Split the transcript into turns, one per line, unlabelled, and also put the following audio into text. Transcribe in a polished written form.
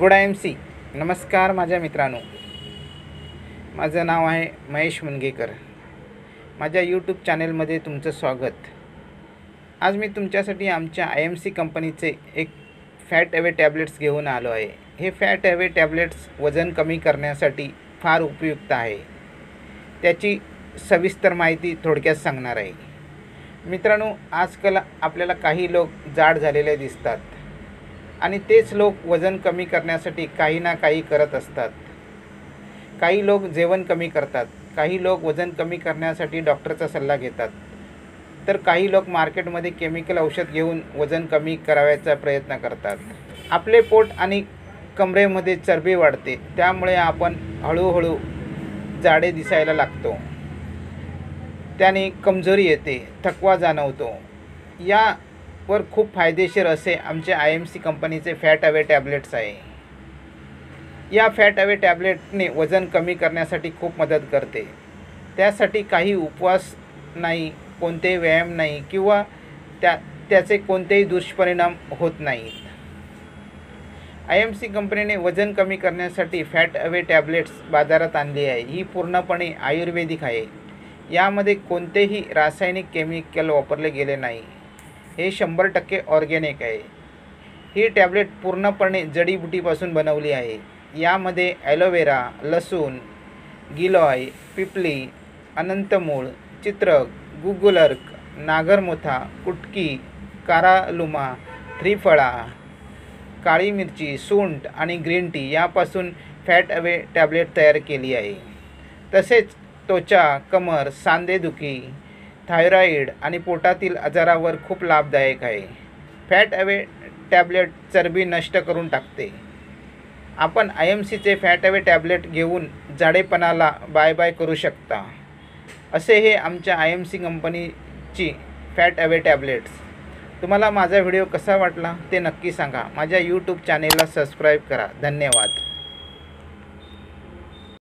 Good I M C. नमस्कार माझ्या मित्रांनो, माझं नाव आहे महेश मुनगेकर. माझ्या यूट्यूब चॅनलमध्ये तुमचं स्वागत. आज मी तुमच्यासाठी आमच्या आय एम सी कंपनीचे एक फॅट अवे टॅब्लेट्स घेऊन आलो आहे. हे फॅट अवे टॅब्लेट्स वजन कमी करण्यासाठी फार उपयुक्त आहे. त्याची सविस्तर माहिती थोडक्यात सांगणार आहे. मित्रांनो, आजकाल आपल्याला काही लोक जाड झालेले दिसतात आणि तेच लोक वजन कमी करण्यासाठी काही ना काही करत असतात. काही लोक जेवण कमी करतात, काही लोक वजन कमी करण्यासाठी डॉक्टरचा सल्ला घेतात, तर काही लोक मार्केटमध्ये केमिकल औषध घेऊन वजन कमी करायचा प्रयत्न करतात. आपले पोट आणि कमरेमध्ये चरबी वाढते, त्यामुळे आपण हळूहळू जाडे दिसायला लागतो. त्याने कमजोरी येते, थकवा जाणवतो. यावर खूप फायदेशीर असे आमचे आय एम सी कंपनीचे फॅट अवे टॅब्लेट्स आहे. या फॅट अवे टॅब्लेटने वजन कमी करण्यासाठी खूप मदत करते. त्यासाठी काही उपवास नाही, कोणतेही व्यायाम नाही किंवा त्याचे कोणतेही दुष्परिणाम होत नाहीत. आय एम सी कंपनीने वजन कमी करण्यासाठी फॅट अवे टॅब्लेट्स बाजारात आणली आहे. ही पूर्णपणे आयुर्वेदिक आहे. यामध्ये कोणतेही रासायनिक केमिकल वापरले गेले नाही. हे 100% ऑर्गॅनिक आहे. ही टॅब्लेट पूर्णपणे जडीबुटीपासून बनवली आहे. यामध्ये ॲलोवेरा, लसूण, गिलॉय, पिपली, अनंतमूळ, चित्रक, गुगुलर्क, नागरमोथा, कुटकी, कारालुमा, त्रिफळा, काळी मिरची, सुंठ आणि ग्रीन टी यापासून फॅट अवे टॅब्लेट तयार केली आहे. तसेच त्वचा, कमर, सांधेदुखी, थायरॉईड आणि पोटातील आजारावर खूप लाभदायक आहे. फॅट अवे टॅब्लेट चरबी नष्ट करून टाकते. आपण आय एम सीचे फॅट अवे टॅब्लेट घेऊन जाडेपणाला बाय बाय करू शकता. असे हे आमच्या आय एम सी कंपनीची फॅट अवे टॅब्लेट्स. तुम्हाला माझा व्हिडिओ कसा वाटला ते नक्की सांगा. माझ्या यूट्यूब चॅनेलला सबस्क्राईब करा. धन्यवाद.